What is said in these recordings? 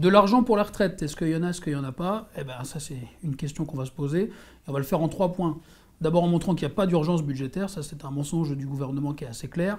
De l'argent pour la retraite, est-ce qu'il y en a, est-ce qu'il n'y en a pas? Eh bien, ça, c'est une question qu'on va se poser. Et on va le faire en 3 points. D'abord en montrant qu'il n'y a pas d'urgence budgétaire, ça c'est un mensonge du gouvernement qui est assez clair.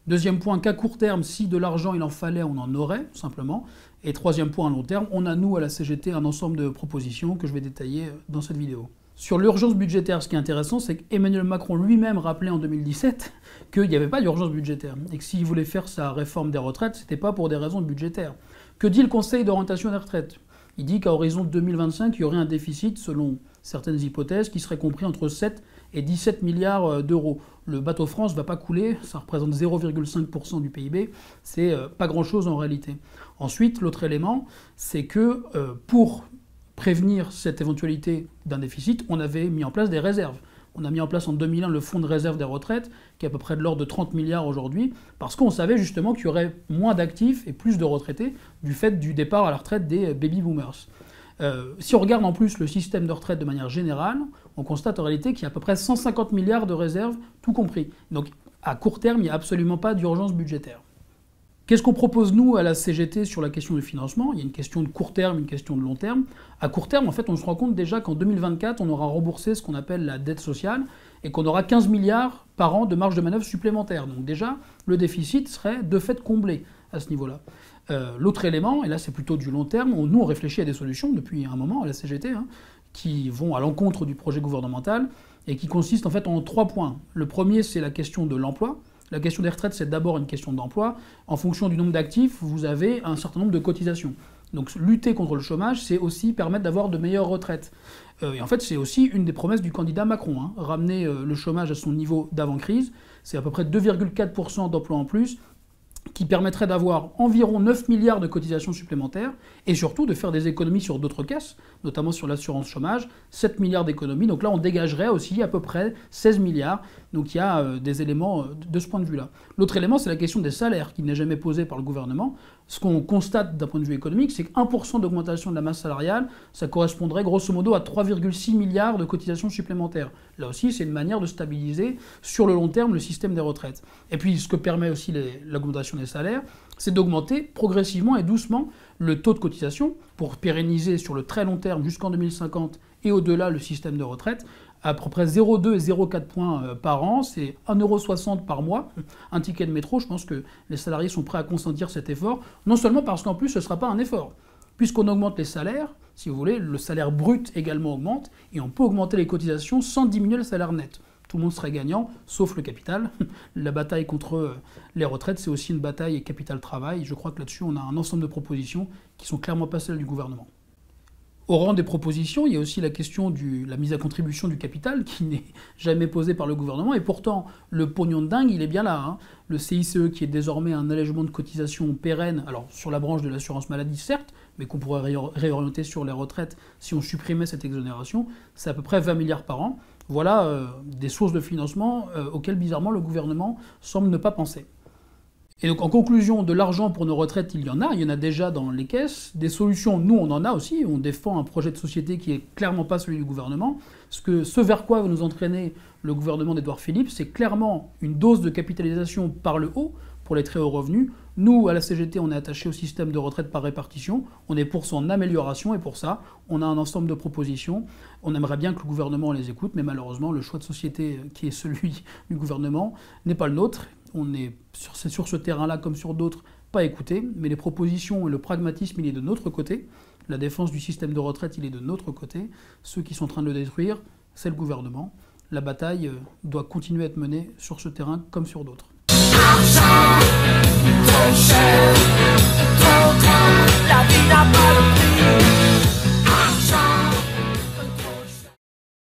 Deuxième point, qu'à court terme, si de l'argent il en fallait, on en aurait, simplement. Et troisième point, à long terme, on a, nous, à la CGT, un ensemble de propositions que je vais détailler dans cette vidéo. Sur l'urgence budgétaire, ce qui est intéressant, c'est qu'Emmanuel Macron lui-même rappelait en 2017 qu'il n'y avait pas d'urgence budgétaire. Et que s'il voulait faire sa réforme des retraites, ce n'était pas pour des raisons budgétaires. Que dit le Conseil d'orientation des retraites? Il dit qu'à horizon 2025, il y aurait un déficit, selon certaines hypothèses, qui serait compris entre 7 et 17 milliards d'euros. Le bateau France ne va pas couler, ça représente 0,5% du PIB, c'est pas grand-chose en réalité. Ensuite, l'autre élément, c'est que pour prévenir cette éventualité d'un déficit, on avait mis en place des réserves. On a mis en place en 2001 le fonds de réserve des retraites, qui est à peu près de l'ordre de 30 milliards aujourd'hui, parce qu'on savait justement qu'il y aurait moins d'actifs et plus de retraités du fait du départ à la retraite des baby-boomers. Si on regarde en plus le système de retraite de manière générale, on constate en réalité qu'il y a à peu près 150 milliards de réserves, tout compris. Donc à court terme, il n'y a absolument pas d'urgence budgétaire. Qu'est-ce qu'on propose, nous, à la CGT sur la question du financement? Il y a une question de court terme, une question de long terme. À court terme, en fait, on se rend compte déjà qu'en 2024, on aura remboursé ce qu'on appelle la dette sociale et qu'on aura 15 milliards par an de marge de manœuvre supplémentaire. Donc déjà, le déficit serait de fait comblé à ce niveau-là. L'autre élément, et là c'est plutôt du long terme, nous on réfléchit à des solutions depuis un moment à la CGT, qui vont à l'encontre du projet gouvernemental et qui consistent en fait en 3 points. Le premier, c'est la question de l'emploi. La question des retraites, c'est d'abord une question d'emploi. En fonction du nombre d'actifs, vous avez un certain nombre de cotisations. Donc lutter contre le chômage, c'est aussi permettre d'avoir de meilleures retraites. Et en fait, c'est aussi une des promesses du candidat Macron. Ramener le chômage à son niveau d'avant-crise, c'est à peu près 2,4% d'emplois en plus, qui permettrait d'avoir environ 9 milliards de cotisations supplémentaires et surtout de faire des économies sur d'autres caisses, notamment sur l'assurance chômage, 7 milliards d'économies. Donc là, on dégagerait aussi à peu près 16 milliards. Donc il y a des éléments de ce point de vue-là. L'autre élément, c'est la question des salaires, qui n'est jamais posée par le gouvernement. Ce qu'on constate d'un point de vue économique, c'est que 1% d'augmentation de la masse salariale, ça correspondrait grosso modo à 3,6 milliards de cotisations supplémentaires. Là aussi, c'est une manière de stabiliser sur le long terme le système des retraites. Et puis, ce que permet aussi l'augmentation des salaires, c'est d'augmenter progressivement et doucement le taux de cotisation pour pérenniser sur le très long terme jusqu'en 2050 et au-delà le système de retraite à peu près 0,2 et 0,4 points par an, c'est 1,60 € par mois. Un ticket de métro, je pense que les salariés sont prêts à consentir cet effort, non seulement parce qu'en plus ce ne sera pas un effort. Puisqu'on augmente les salaires, si vous voulez, le salaire brut également augmente, et on peut augmenter les cotisations sans diminuer le salaire net. Tout le monde serait gagnant, sauf le capital. La bataille contre les retraites, c'est aussi une bataille capital-travail. Je crois que là-dessus, on a un ensemble de propositions qui sont clairement pas celles du gouvernement. Au rang des propositions, il y a aussi la question de la mise à contribution du capital, qui n'est jamais posée par le gouvernement, et pourtant, le pognon de dingue, il est bien là. Le CICE, qui est désormais un allègement de cotisation pérenne, alors sur la branche de l'assurance maladie, certes, mais qu'on pourrait réorienter sur les retraites si on supprimait cette exonération, c'est à peu près 20 milliards par an. Voilà des sources de financement auxquelles, bizarrement, le gouvernement semble ne pas penser. Et donc, en conclusion, de l'argent pour nos retraites, il y en a déjà dans les caisses. Des solutions, nous, on en a aussi. On défend un projet de société qui est clairement pas celui du gouvernement. Ce vers quoi va nous entraîner le gouvernement d'Édouard Philippe, c'est clairement une dose de capitalisation par le haut pour les très hauts revenus. Nous, à la CGT, on est attaché au système de retraite par répartition. On est pour son amélioration et pour ça, on a un ensemble de propositions. On aimerait bien que le gouvernement les écoute, mais malheureusement, le choix de société qui est celui du gouvernement n'est pas le nôtre. On est sur ce terrain-là, comme sur d'autres, pas écouté, mais les propositions et le pragmatisme, il est de notre côté. La défense du système de retraite, il est de notre côté. Ceux qui sont en train de le détruire, c'est le gouvernement. La bataille doit continuer à être menée sur ce terrain comme sur d'autres.